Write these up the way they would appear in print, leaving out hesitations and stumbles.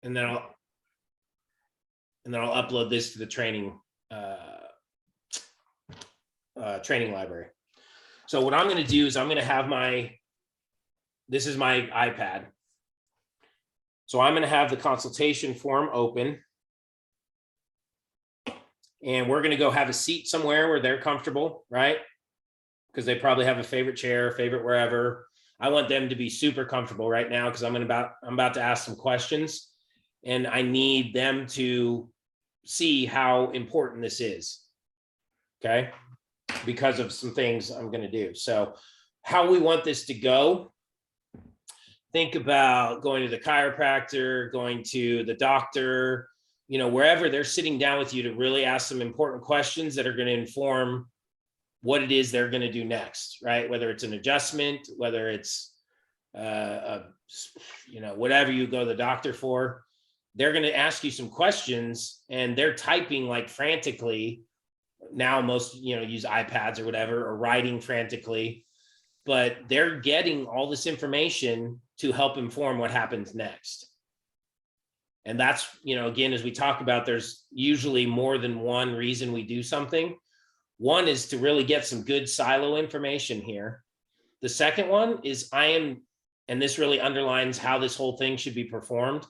and then I'll upload this to the training training library. So what I'm going to do is I'm going to have this is my iPad. So I'm going to have the consultation form open, and we're going to go have a seat somewhere where they're comfortable, right? Because they probably have a favorite chair, favorite wherever. I want them to be super comfortable right now because I'm about to ask some questions, and I need them to see how important this is. Okay, because of some things I'm going to do. So how we want this to go, think about going to the chiropractor, going to the doctor, wherever they're sitting down with you to really ask some important questions that are going to inform what it is they're going to do next, right? Whether it's an adjustment, whether it's, whatever you go to the doctor for, they're going to ask you some questions, and they're typing like frantically. Now most, use iPads or whatever, or writing frantically, but they're getting all this information to help inform what happens next. And that's, again, as we talk about, there's usually more than one reason we do something. One is to really get some good silo information here. The second one is and this really underlines how this whole thing should be performed.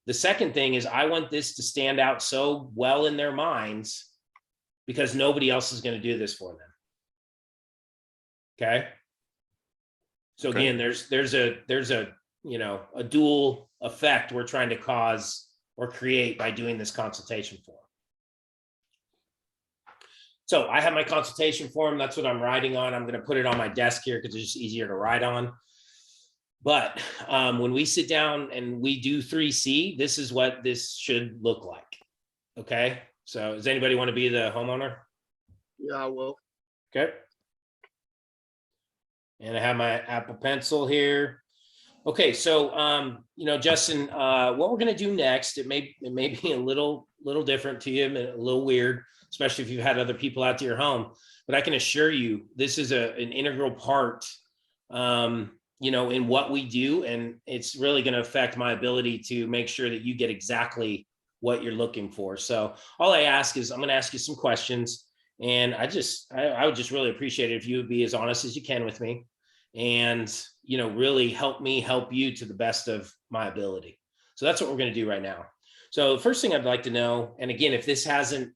The second thing is I want this to stand out so well in their minds because nobody else is going to do this for them. Okay. So again, there's a a dual effect we're trying to cause or create by doing this consultation form. So I have my consultation form. That's what I'm writing on. I'm going to put it on my desk here because it's just easier to write on. But when we sit down and we do 3C, this is what this should look like. Okay. So does anybody want to be the homeowner? Yeah, I will. Okay. And I have my Apple Pencil here. Okay, so Justin, what we're going to do next, it may be a little different to you, a little weird, especially if you've had other people out to your home. But I can assure you, this is an integral part, in what we do, and it's really going to affect my ability to make sure that you get exactly what you're looking for. So all I ask is I'm going to ask you some questions, and I would just really appreciate it if you would be as honest as you can with me, and really help me help you to the best of my ability. So that's what we're going to do right now. So the first thing I'd like to know, and again, if this hasn't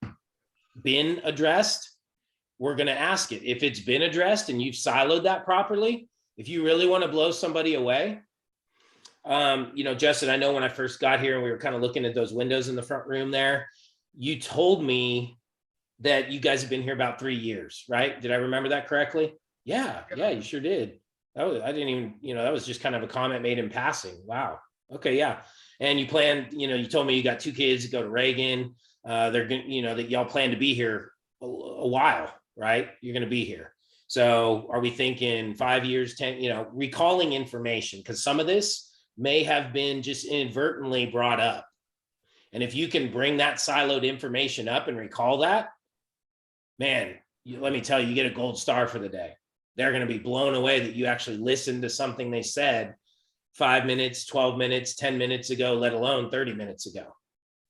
been addressed, we're going to ask it. If it's been addressed and you've siloed that properly, if you really want to blow somebody away, Justin, I know when I first got here and we were kind of looking at those windows in the front room there, you told me that you guys have been here about 3 years, right? Did I remember that correctly? Yeah, you sure did. I didn't even, that was just kind of a comment made in passing. Wow. Okay. Yeah. And you planned, you told me you got 2 kids to go to Reagan. They're going to, that y'all plan to be here a while, right? You're going to be here. So are we thinking 5 years, 10, recalling information? Because some of this may have been just inadvertently brought up. And if you can bring that siloed information up and recall that, man, let me tell you, you get a gold star for the day. They're going to be blown away that you actually listened to something they said 5 minutes, 12 minutes, 10 minutes ago, let alone 30 minutes ago.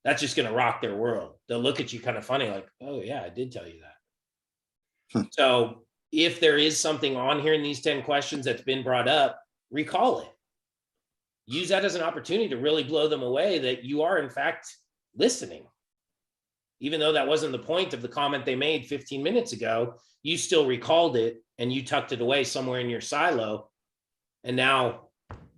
That's just going to rock their world. They'll look at you kind of funny, like, oh yeah, I did tell you that. So if there is something on here in these 10 questions that's been brought up, recall it. Use that as an opportunity to really blow them away that you are in fact listening. Even though that wasn't the point of the comment they made 15 minutes ago, you still recalled it and you tucked it away somewhere in your silo. And now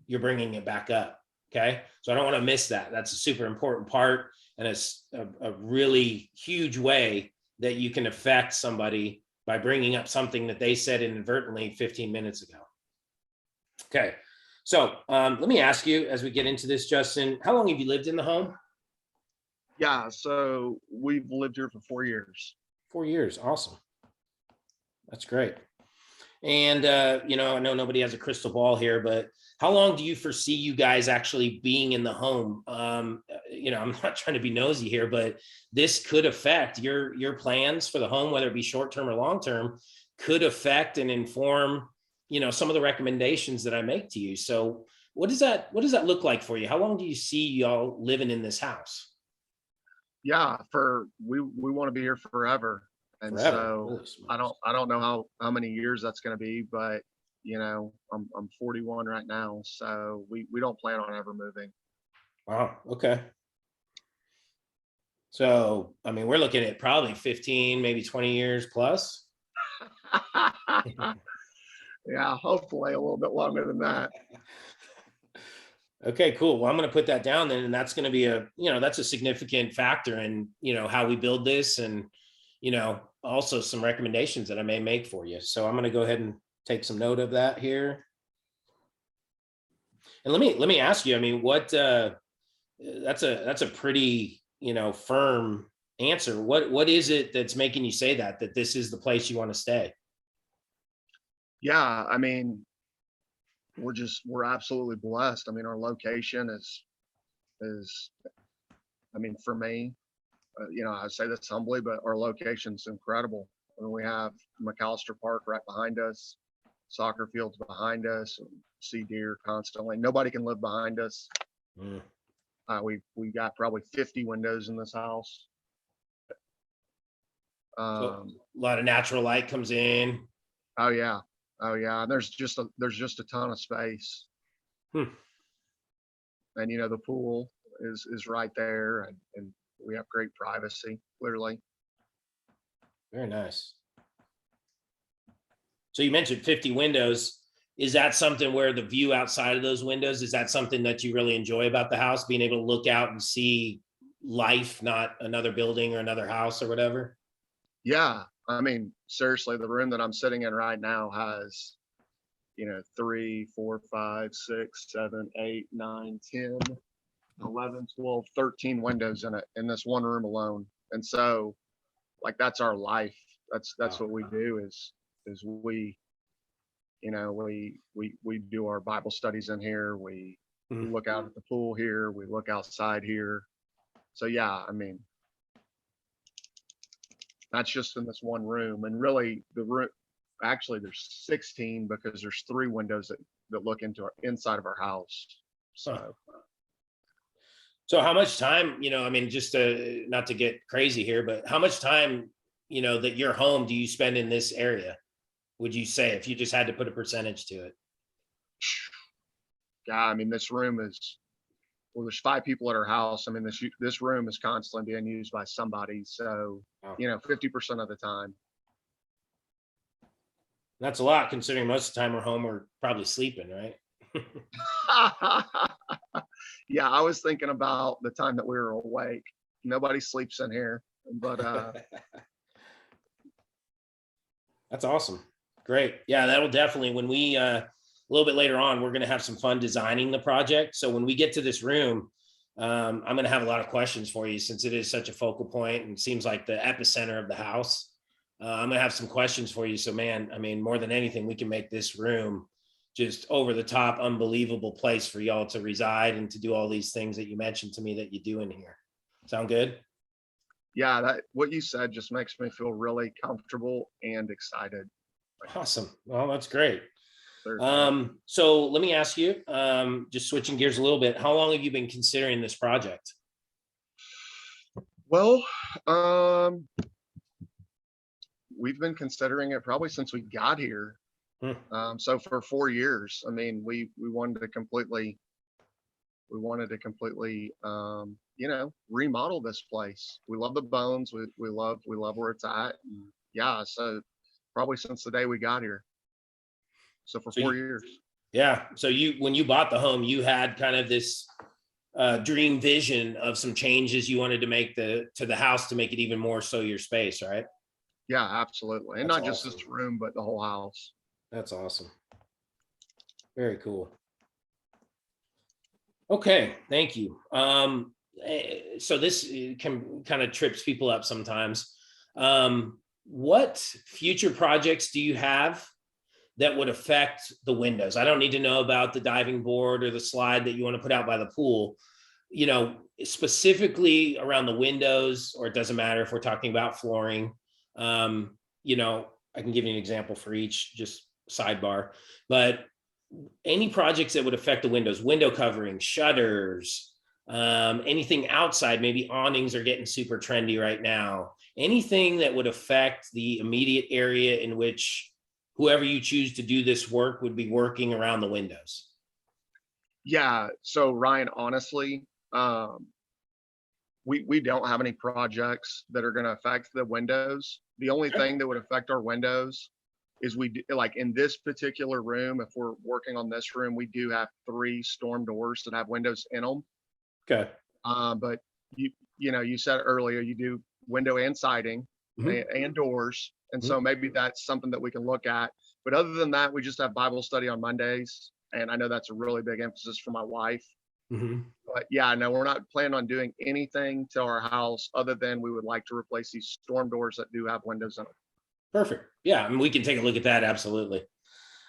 you're bringing it back up. Okay. So I don't want to miss that. That's a super important part. And it's a really huge way that you can affect somebody by bringing up something that they said inadvertently 15 minutes ago. Okay. So let me ask you, as we get into this, Justin, how long have you lived in the home? Yeah, so we've lived here for 4 years. 4 years. Awesome. That's great. And, I know nobody has a crystal ball here, but how long do you foresee you guys actually being in the home? I'm not trying to be nosy here, but this could affect your plans for the home, whether it be short-term or long-term, could affect and inform, some of the recommendations that I make to you. So what does that look like for you? How long do you see y'all living in this house? Yeah, we want to be here forever. And Forever. so Holy smokes. I don't know how many years that's going to be, but I'm 41 right now, so we don't plan on ever moving. Wow. Okay. So, I mean, we're looking at probably 15, maybe 20 years plus. Yeah, hopefully a little bit longer than that. Okay, cool. Well, I'm going to put that down then, and that's going to be that's a significant factor in, how we build this, and, also some recommendations that I may make for you. So I'm going to go ahead and take some note of that here. And let me ask you, I mean, that's a pretty, firm answer. What is it that's making you say that this is the place you want to stay? Yeah, I mean, we're absolutely blessed. I mean, our location is I mean, for me, I say this humbly, but our location's incredible. I mean, we have McAllister Park right behind us, soccer fields behind us, and see deer constantly. Nobody can live behind us. Mm. We got probably 50 windows in this house. So a lot of natural light comes in. Oh yeah, oh yeah. And there's just a ton of space. Hmm. And the pool is right there, and we have great privacy, clearly. Very nice. So you mentioned 50 windows. Is that something where the view outside of those windows, is that something that you really enjoy about the house, being able to look out and see life, not another building or another house or whatever? Yeah, I mean, seriously, the room that I'm sitting in right now has 3, 4, 5, 6, 7, 8, 9, 10, 11, 12, 13 windows in it, in this one room alone. And so, like, that's our life. That's what we do, is we we do our Bible studies in here. We look out at the pool here. We look outside here. So yeah, I mean, that's just in this one room. And really, the room, actually, there's 16, because there's 3 windows that look into our inside of our house. So So how much time, I mean, just not to get crazy here, but how much time, that you're home, do you spend in this area? Would you say, if you just had to put a percentage to it? yeah, I mean, this room is, well, there's 5 people at our house. I mean, this room is constantly being used by somebody. So, Wow. 50% of the time. That's a lot, considering most of the time we're home, we're probably sleeping, right? Yeah, I was thinking about the time that we were awake. Nobody sleeps in here, but That's awesome. Great. Yeah, that'll definitely, when we a little bit later on, we're going to have some fun designing the project. So when we get to this room, I'm going to have a lot of questions for you, since it is such a focal point and seems like the epicenter of the house. I'm going to have some questions for you. So, man, I mean, more than anything, we can make this room just over the top, unbelievable place for y'all to reside and to do all these things that you mentioned to me that you do in here. Sound good? yeah, that what you said just makes me feel really comfortable and excited. Awesome. Well, that's great. Certainly. So let me ask you, just switching gears a little bit, how long have you been considering this project? Well, we've been considering it probably since we got here. So for 4 years. I mean, we wanted to completely remodel this place. We love the bones. We love where it's at. And yeah, so probably since the day we got here. So for So 4 years. Yeah. So when you bought the home, you had kind of this dream vision of some changes you wanted to make to the house to make it even more so your space, right? Yeah, absolutely. And That's not just awesome. this room, but the whole house. That's awesome. Very cool. Okay, thank you. So this can kind of trips people up sometimes. What future projects do you have that would affect the windows? I don't need to know about the diving board or the slide that you want to put out by the pool, specifically around the windows, or it doesn't matter if we're talking about flooring. I can give you an example for each, just sidebar. But any projects that would affect the windows, window covering, shutters, anything outside, maybe awnings are getting super trendy right now. Anything that would affect the immediate area in which whoever you choose to do this work would be working around the windows. Yeah. So Ryan, honestly, we don't have any projects that are going to affect the windows. The only thing that would affect our windows is like in this particular room, if we're working on this room, we do have 3 storm doors that have windows in them. Okay. But you said earlier you do window and siding and doors. And so maybe that's something that we can look at. But other than that, we just have Bible study on Mondays. And I know that's a really big emphasis for my wife. But yeah, no, we're not planning on doing anything to our house other than we would like to replace these storm doors that do have windows in them. Perfect. Yeah, I mean, we can take a look at that. Absolutely.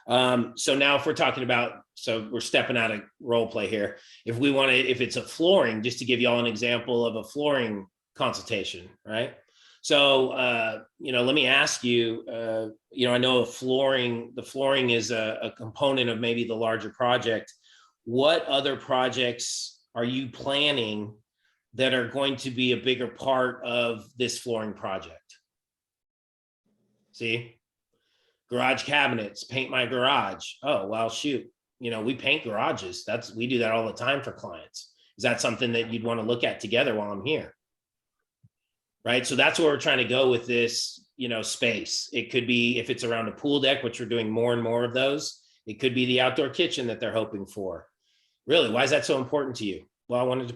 So now if we're talking about, so we're stepping out of role play here. If we want to, if it's a flooring, just to give y'all an example of a flooring consultation, right? So, let me ask you, I know the flooring is a component of maybe the larger project. What other projects are you planning that are going to be a bigger part of this flooring project? See, garage cabinets, paint my garage. Oh, well, shoot. We paint garages. We do that all the time for clients. Is that something that you'd want to look at together while I'm here? Right. So that's where we're trying to go with this, space. It could be if it's around a pool deck, which we're doing more and more of those. It could be the outdoor kitchen that they're hoping for. Really, why is that so important to you? Well, I wanted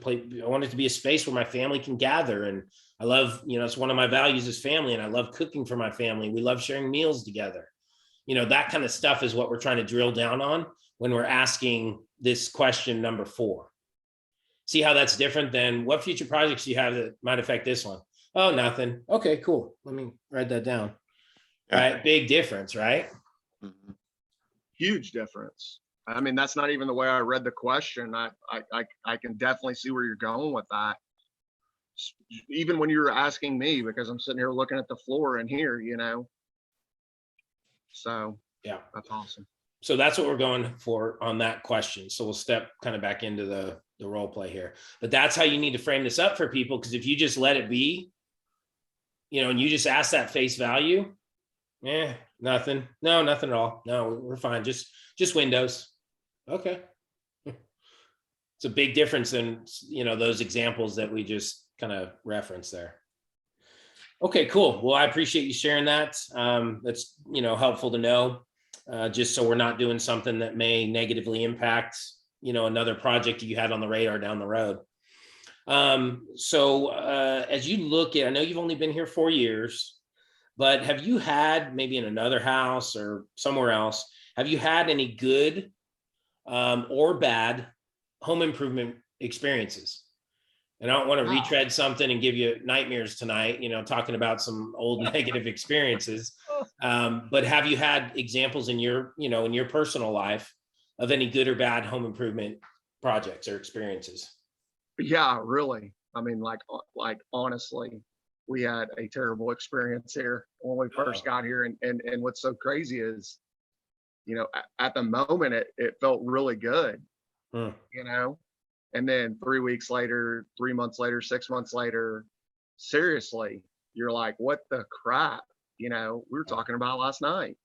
to be a space where my family can gather. And I love, it's one of my values is family. And I love cooking for my family. We love sharing meals together. That kind of stuff is what we're trying to drill down on when we're asking this question number 4. See how that's different than what future projects do you have that might affect this one? Oh, nothing. Okay, cool. Let me write that down. Right. Big difference, right? Huge difference. I mean, that's not even the way I read the question. I can definitely see where you're going with that. Even when you were asking me, because I'm sitting here looking at the floor in here, So yeah, that's awesome. So that's what we're going for on that question. So we'll step kind of back into the role play here. But that's how you need to frame this up for people. Because if you just let it be, and you just ask that face value, nothing. No, nothing at all. No, we're fine. Just windows. Okay. It's a big difference than, those examples that we just kind of referenced there. Okay, cool. Well, I appreciate you sharing that. That's, helpful to know, just so we're not doing something that may negatively impact, another project you had on the radar down the road. So as you look at, I know you've only been here 4 years, but have you had maybe in another house or somewhere else, have you had any good or bad home improvement experiences? And I don't want to retread something and give you nightmares tonight, talking about some old negative experiences. But have you had examples in your personal life of any good or bad home improvement projects or experiences? Yeah, really. I mean, like honestly, we had a terrible experience here when we first got here. And what's so crazy is, at the moment it felt really good, and then 3 weeks later, 3 months later, 6 months later, seriously, you're like, what the crap? We were talking about last night.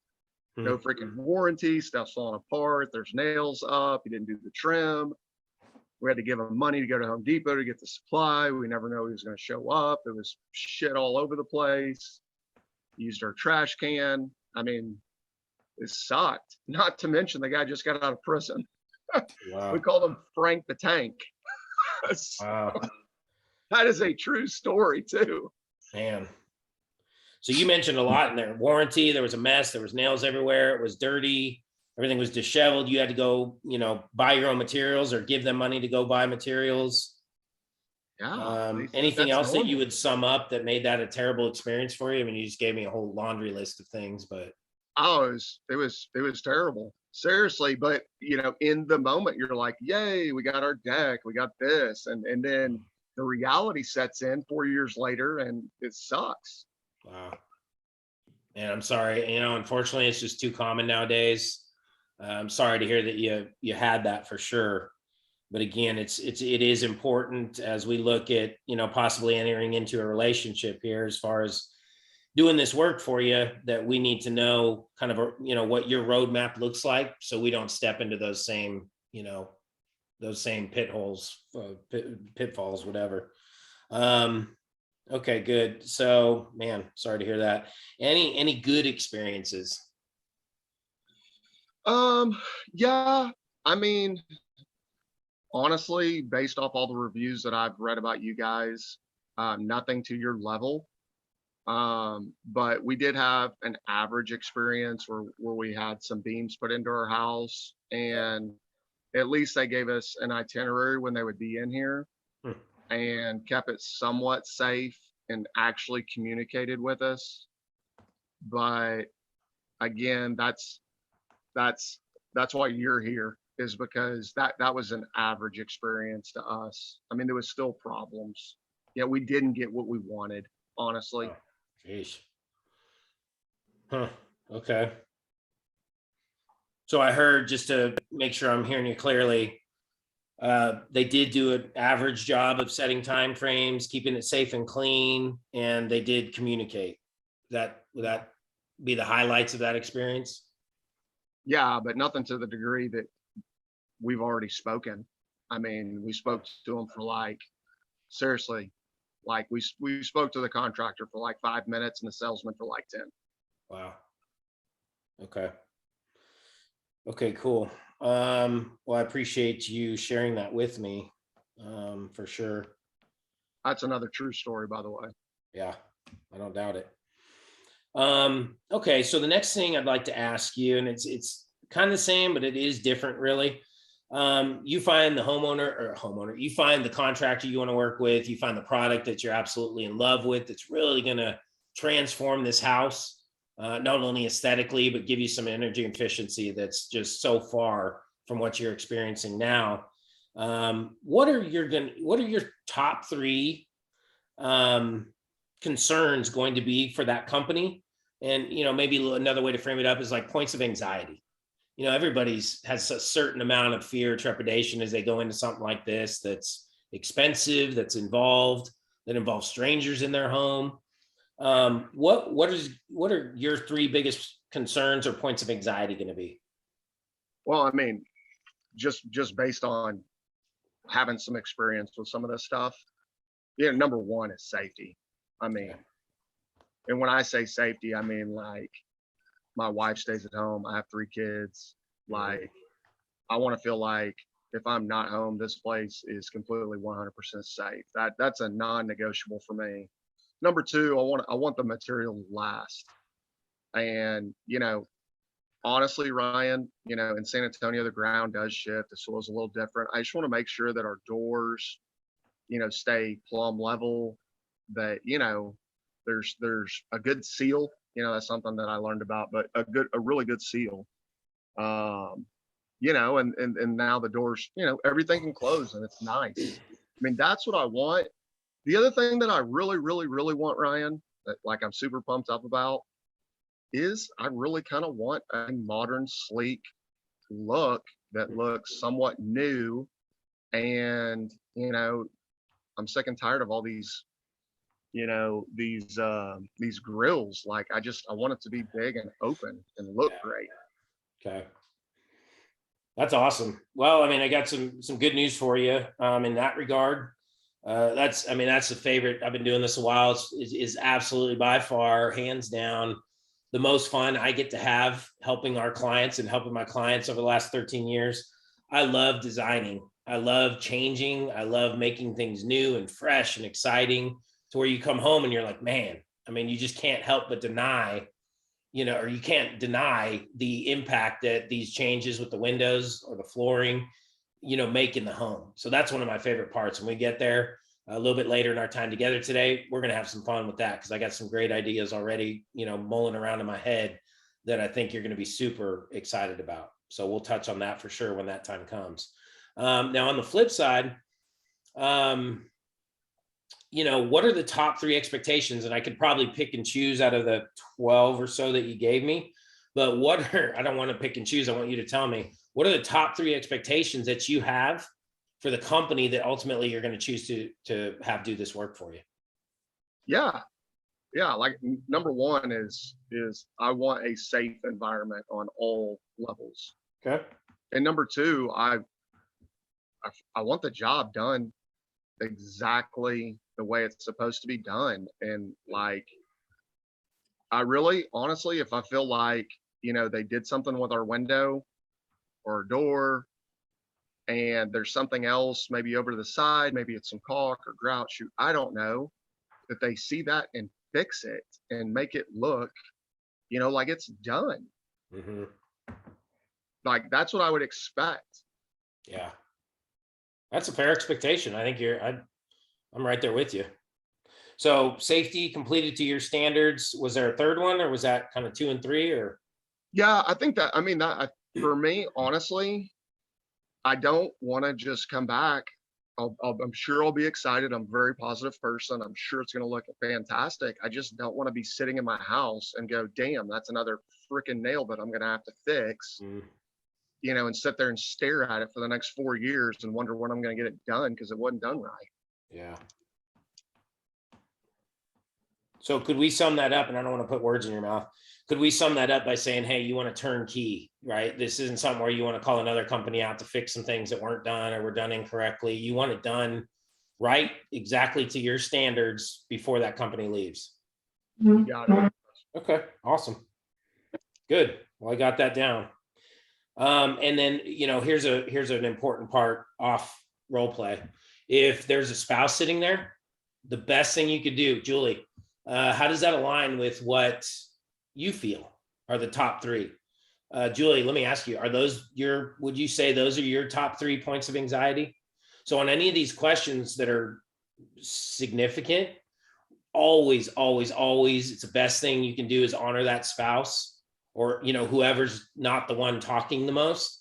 No freaking warranty, stuff's falling apart. There's nails up. You didn't do the trim. We had to give him money to go to Home Depot to get the supply. We never know he was going to show up. There was shit all over the place. Used our trash can. I mean, it sucked. Not to mention the guy just got out of prison. Wow. We called him Frank the Tank. Wow. That is a true story too. Man. So you mentioned a lot in there. Warranty, there was a mess, there was nails everywhere, it was dirty, everything was disheveled. You had to go, buy your own materials or give them money to go buy materials. Yeah. Anything else that you would sum up that made that a terrible experience for you? I mean, you just gave me a whole laundry list of things, but it was terrible. Seriously, but in the moment you're like, yay, we got our deck, we got this, and then the reality sets in 4 years later and it sucks. Wow. And I'm sorry, unfortunately it's just too common nowadays. I'm sorry to hear that you had that for sure. But again, it is important as we look at, possibly entering into a relationship here, as far as doing this work for you, that we need to know kind of, what your roadmap looks like, so we don't step into those same pit holes, pitfalls, whatever. Okay, good. So, man, sorry to hear that. Any good experiences? Um, yeah, I mean, honestly, based off all the reviews that I've read about you guys, nothing to your level. But we did have an average experience where we had some beams put into our house, and at least they gave us an itinerary when they would be in here Hmm. and kept it somewhat safe and actually communicated with us. But again, that's that's why you're here, is because that was an average experience to us. I mean, there was still problems. Yeah, we didn't get what we wanted, honestly. Oh, geez. Huh. Okay. So I heard, just to make sure I'm hearing you clearly, they did do an average job of setting time frames, keeping it safe and clean, and they did communicate. Would that be the highlights of that experience? Yeah, but nothing to the degree that we've already spoken. I mean, we spoke to them for like, seriously, like we spoke to the contractor for like 5 minutes and the salesman for like 10. Wow. Okay. Okay, cool. Well, I appreciate you sharing that with me, for sure. That's another true story, by the way. Yeah, I don't doubt it. Okay, so the next thing I'd like to ask you, and it's kind of the same, but it is different, really. You find the homeowner, you find the contractor you want to work with, you find the product that you're absolutely in love with, that's really going to transform this house, not only aesthetically, but give you some energy efficiency that's just so far from what you're experiencing now. What are your top three um, concerns going to be for that company? And maybe another way to frame it up is like points of anxiety. Everybody's has a certain amount of fear, trepidation as they go into something like this, that's expensive, that involves strangers in their home. What are your three biggest concerns or points of anxiety going to be? Well, I mean, just based on having some experience with some of this stuff, yeah, number one is safety. I Yeah. mean, and when I say safety, I mean like my wife stays at home. I have 3 kids. Mhm. Like, I want to feel like if I'm not home, this place is completely 100% safe. That's a non-negotiable for me. Number two, I want the material to last. And honestly, Ryan, in San Antonio, the ground does shift. The soil's a little different. I just want to make sure that our doors, stay plumb level. That there's a good seal. That's something that I learned about, but a really good seal. Um, and now the doors, everything can close and it's nice. I mean, that's what I want. The other thing that I really, really, really want, Ryan, that like I'm super pumped up about, is I really kind of want a modern, sleek look that looks somewhat new. And, I'm sick and tired of all these grills. Like I want it to be big and open and look Yeah. great. Okay. That's awesome. Well, I mean, I got some good news for you, in that regard. That's the favorite. I've been doing this a while. Is absolutely, by far, hands down, the most fun I get to have helping our clients and helping my clients over the last 13 years. I love designing. I love changing. I love making things new and fresh and exciting, to where you come home and you're like, man, I mean, you just can't help but deny, or you can't deny the impact that these changes with the windows or the flooring, make in the home. So that's one of my favorite parts. When we get there a little bit later in our time together today, we're going to have some fun with that, because I got some great ideas already, mulling around in my head, that I think you're going to be super excited about. So we'll touch on that for sure when that time comes. Now, on the flip side, um, what are the top three expectations? And I could probably pick and choose out of the 12 or so that you gave me. but what are, I don't want to pick and choose. I want you to tell me, what are the top 3 expectations that you have for the company that ultimately you're going to choose to have do this work for you? Yeah. Yeah. Like number one is I want a safe environment on all levels. Okay. And number two, I want the job done exactly the way it's supposed to be done. And like, I really, honestly, if I feel like, they did something with our window or door and there's something else, maybe over to the side, maybe it's some caulk or grout shoot, I don't know, that they see that and fix it and make it look, like it's done. Mm-hmm. Like that's what I would expect. Yeah, that's a fair expectation. I think I'm right there with you. So safety completed to your standards. Was there a third one, or was that kind of 2 and 3? Or Yeah, I think that, I mean, for me, honestly, I don't want to just come back. I'm sure I'll be excited. I'm a very positive person. I'm sure it's going to look fantastic. I just don't want to be sitting in my house and go, damn, that's another freaking nail that I'm going to have to fix, and sit there and stare at it for the next 4 years and wonder when I'm going to get it done because it wasn't done right. yeah. So could we sum that up? And I don't want to put words in your mouth. Could we sum that up by saying, hey, you want to turnkey, right? This isn't something where you want to call another company out to fix some things that weren't done or were done incorrectly. You want it done right, exactly to your standards before that company leaves. You got it. Okay, awesome. Good. Well, I got that down. And then, here's an important part off role play. If there's a spouse sitting there, the best thing you could do, Julie, how does that align with what you feel are the top 3? Julie, let me ask you, would you say those are your top 3 points of anxiety? So on any of these questions that are significant, always, it's the best thing you can do is honor that spouse or, whoever's not the one talking the most.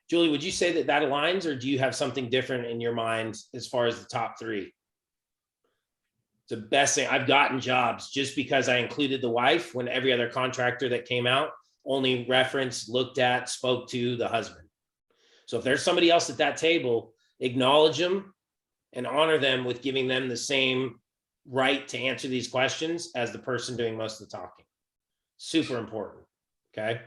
Julie, would you say that aligns, or do you have something different in your mind as far as the top 3? The best thing. I've gotten jobs just because I included the wife when every other contractor that came out only referenced, looked at, spoke to the husband. So if there's somebody else at that table, acknowledge them and honor them with giving them the same right to answer these questions as the person doing most of the talking. Super important. Okay.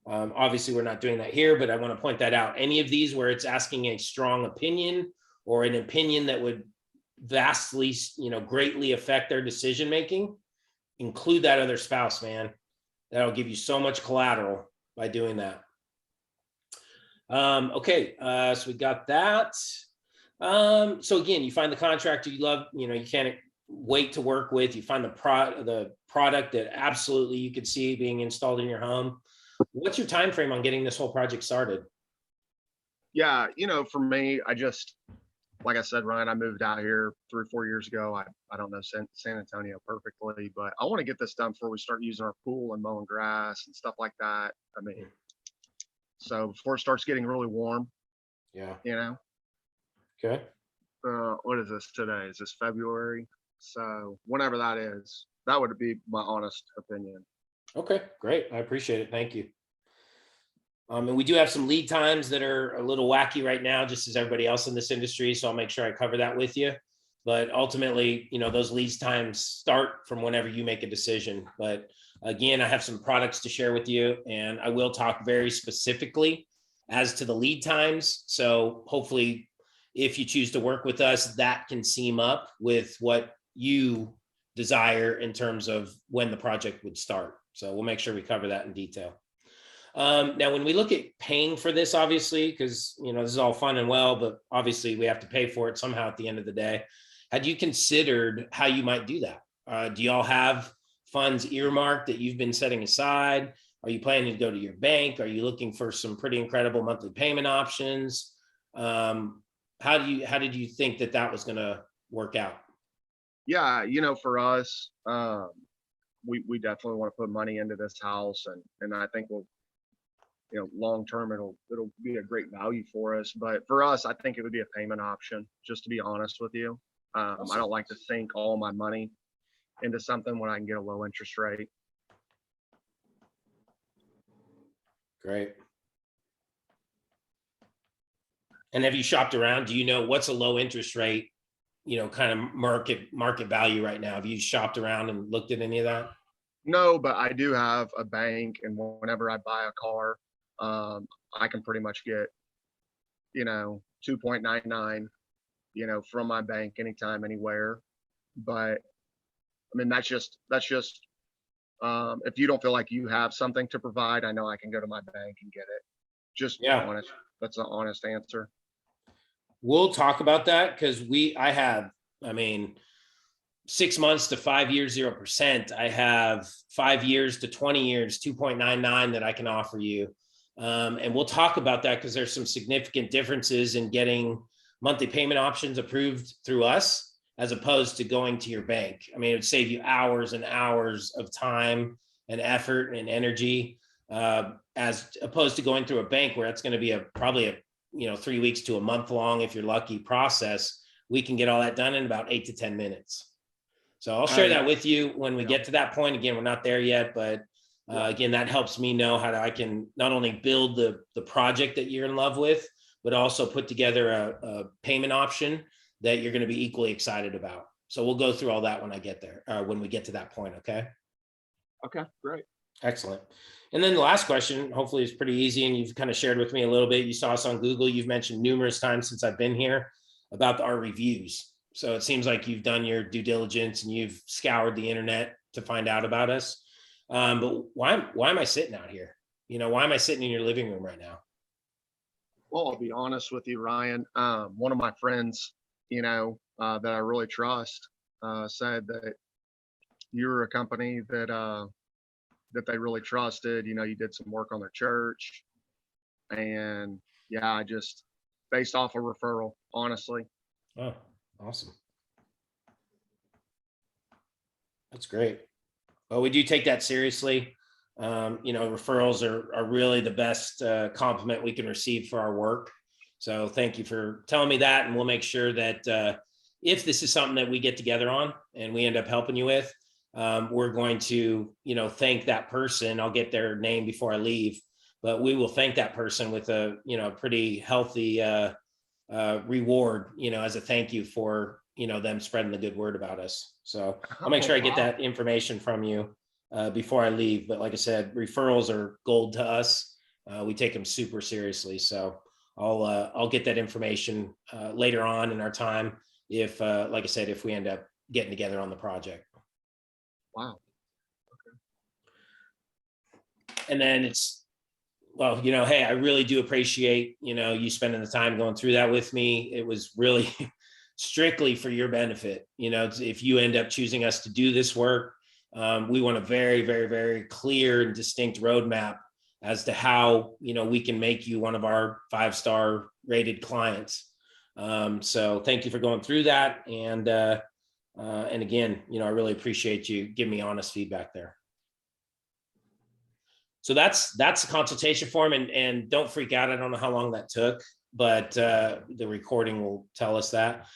Obviously, we're not doing that here, but I want to point that out. Any of these where it's asking a strong opinion or an opinion that would vastly, greatly affect their decision making, include that other spouse, man. That'll give you so much collateral by doing that. Okay, so we got that. So again, you find the contractor you love, you can't wait to work with. You find the product that absolutely you could see being installed in your home. What's your time frame on getting this whole project started? Yeah, for me, like I said, Ryan, I moved out here 3 or 4 years ago. I don't know San Antonio perfectly, but I want to get this done before we start using our pool and mowing grass and stuff like that. I mean, so before it starts getting really warm. Yeah. Okay. What is this today? Is this February? So whenever that is, that would be my honest opinion. Okay, great. I appreciate it. Thank you. And we do have some lead times that are a little wacky right now, just as everybody else in this industry. So I'll make sure I cover that with you. But ultimately, those lead times start from whenever you make a decision. But again, I have some products to share with you, and I will talk very specifically as to the lead times. So hopefully, if you choose to work with us, that can seam up with what you desire in terms of when the project would start. So we'll make sure we cover that in detail. Now, when we look at paying for this, obviously, because, this is all fun and well, but obviously we have to pay for it somehow at the end of the day. Had you considered how you might do that? Do you all have funds earmarked that you've been setting aside? Are you planning to go to your bank? Are you looking for some pretty incredible monthly payment options? How did you think that was going to work out? Yeah, for us, we definitely want to put money into this house, and I think we'll, long term it'll be a great value for us. But for us, I think it would be a payment option, just to be honest with you. Awesome. I don't like to sink all my money into something when I can get a low interest rate. Great. And have you shopped around? Do you know what's a low interest rate, kind of market value right now? Have you shopped around and looked at any of that? No, but I do have a bank, and whenever I buy a car, I can pretty much get, 2.99, from my bank anytime, anywhere. But I mean, that's just if you don't feel like you have something to provide, I know I can go to my bank and get it. Just Yeah. honest. That's an honest answer. We'll talk about that because I mean, 6 months to 5 years, 0%. I have 5 years to 20 years, 2.99 that I can offer you. And we'll talk about that because there's some significant differences in getting monthly payment options approved through us as opposed to going to your bank. I mean, it would save you hours and hours of time and effort and energy, as opposed to going through a bank where it's going to be probably a 3 weeks to a month long, if you're lucky, process. We can get all that done in about 8 to 10 minutes. So I'll share that with you when we get to that point. Again, we're not there yet, but again, that helps me know how I can not only build the project that you're in love with, but also put together a payment option that you're going to be equally excited about. So we'll go through all that when I get there, when we get to that point. Okay. Okay, great. Excellent. And then the last question, hopefully is pretty easy. And you've kind of shared with me a little bit. You saw us on Google. You've mentioned numerous times since I've been here about our reviews. So it seems like you've done your due diligence and you've scoured the internet to find out about us. But why am I sitting out here? Why am I sitting in your living room right now? Well, I'll be honest with you, Ryan. One of my friends, that I really trust, said that you're a company that they really trusted. You did some work on their church, and yeah, I just based off a referral, honestly. Oh, awesome. That's great. Well, we do take that seriously. Referrals are really the best compliment we can receive for our work. So thank you for telling me that. And we'll make sure that if this is something that we get together on and we end up helping you with, we're going to, thank that person. I'll get their name before I leave, but we will thank that person with a, pretty healthy reward, as a thank you for, them spreading the good word about us. So I'll make sure I get that information from you before I leave. But like I said, referrals are gold to us. We take them super seriously. So I'll get that information later on in our time. If, like I said, if we end up getting together on the project. Wow. And then well, hey, I really do appreciate, you spending the time going through that with me. It was really strictly for your benefit. If you end up choosing us to do this work, we want a very, very, very clear and distinct roadmap as to how, we can make you one of our 5-star rated clients. So thank you for going through that. And again, I really appreciate you giving me honest feedback there. So that's the consultation form, and don't freak out. I don't know how long that took, but the recording will tell us that.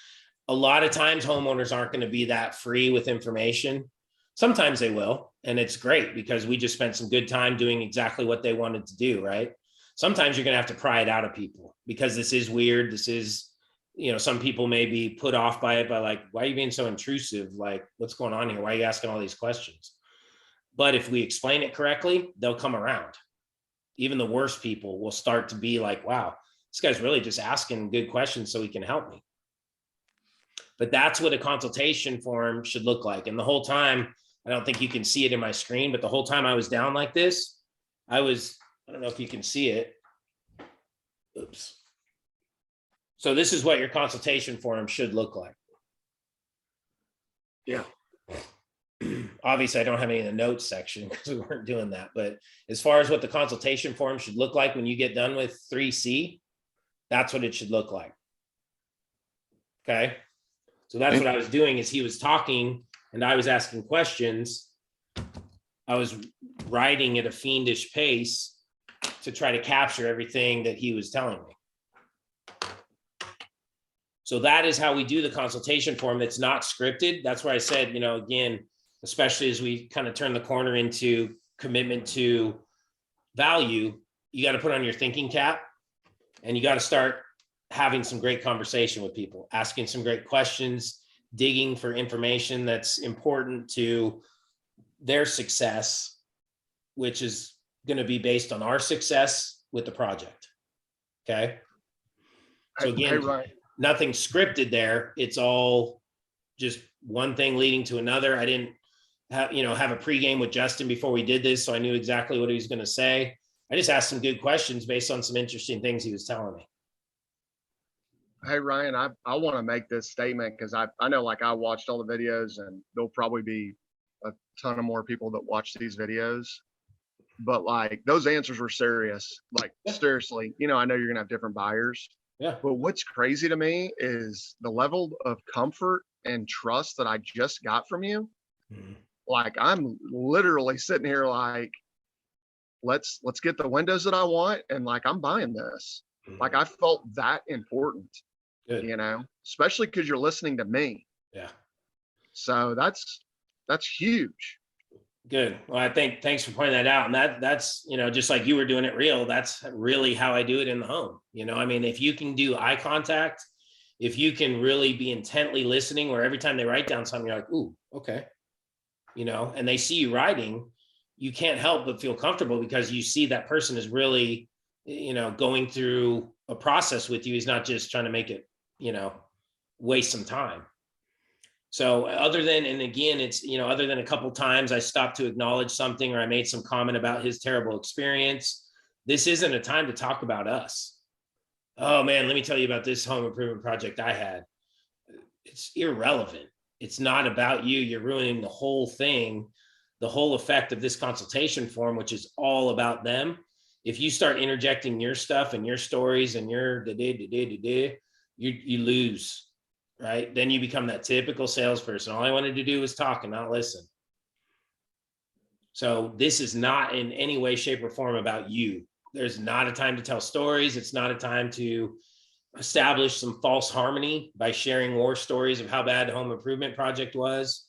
A lot of times homeowners aren't going to be that free with information. Sometimes they will, and it's great because we just spent some good time doing exactly what they wanted to do, right? Sometimes you're going to have to pry it out of people because this is weird. This is, some people may be put off by it, by like, why are you being so intrusive? Like, what's going on here? Why are you asking all these questions? But if we explain it correctly, they'll come around. Even the worst people will start to be like, wow, this guy's really just asking good questions so he can help me. But that's what a consultation form should look like. And the whole time, I don't think you can see it in my screen, but the whole time I was down like this, I don't know if you can see it. Oops. So this is what your consultation form should look like. Yeah. Obviously, I don't have any in the notes section because we weren't doing that. But as far as what the consultation form should look like when you get done with 3C, that's what it should look like. Okay. So that's what I was doing is he was talking and I was asking questions. I was writing at a fiendish pace to try to capture everything that he was telling me. So that is how we do the consultation form. That's not scripted. That's where I said, again, especially as we kind of turn the corner into commitment to value, you got to put on your thinking cap and you got to start having some great conversation with people, asking some great questions, digging for information that's important to their success, which is going to be based on our success with the project. Okay. So Hey, again, Ryan, nothing scripted there. It's all just one thing leading to another. I didn't have a pregame with Justin before we did this, so I knew exactly what he was going to say. I just asked some good questions based on some interesting things he was telling me. hey Ryan, I want to make this statement because I know like I watched all the videos and there'll probably be a ton of more people that watch these videos. But like those answers were serious. Like seriously, I know you're gonna have different buyers. Yeah. But what's crazy to me is the level of comfort and trust that I just got from you. Mhm. Like I'm literally sitting here like, let's get the windows that I want, and like I'm buying this. Like I felt that important, Good. especially because you're listening to me. Yeah. So that's huge. Good. Well, I think thanks for pointing that out. And that's, just like you were doing it real, that's really how I do it in the home. I mean, if you can do eye contact, if you can really be intently listening, where every time they write down something, you're like, ooh, okay. And they see you writing, you can't help but feel comfortable because you see that person is really, going through a process with you. He's not just trying to make it, waste some time. So other than a couple times I stopped to acknowledge something or I made some comment about his terrible experience, this isn't a time to talk about us. Oh man, let me tell you about this home improvement project I had. It's irrelevant. It's not about you. You're ruining the whole thing, the whole effect of this consultation form, which is all about them. If you start interjecting your stuff and your stories and your you lose. Right? Then you become that typical salesperson. All I wanted to do was talk and not listen. So this is not in any way, shape, or form about you. There's not a time to tell stories. It's not a time to establish some false harmony by sharing war stories of how bad the home improvement project was.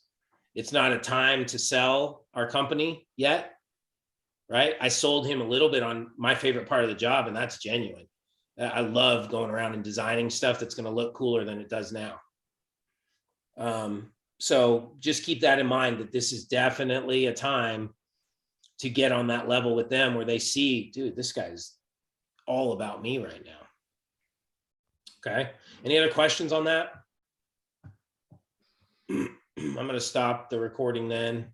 It's not a time to sell our company yet. Right? I sold him a little bit on my favorite part of the job, and that's genuine. I love going around and designing stuff that's going to look cooler than it does now. So just keep that in mind, that this is definitely a time to get on that level with them where they see, dude, this guy's all about me right now. Okay. Any other questions on that? I'm going to stop the recording then.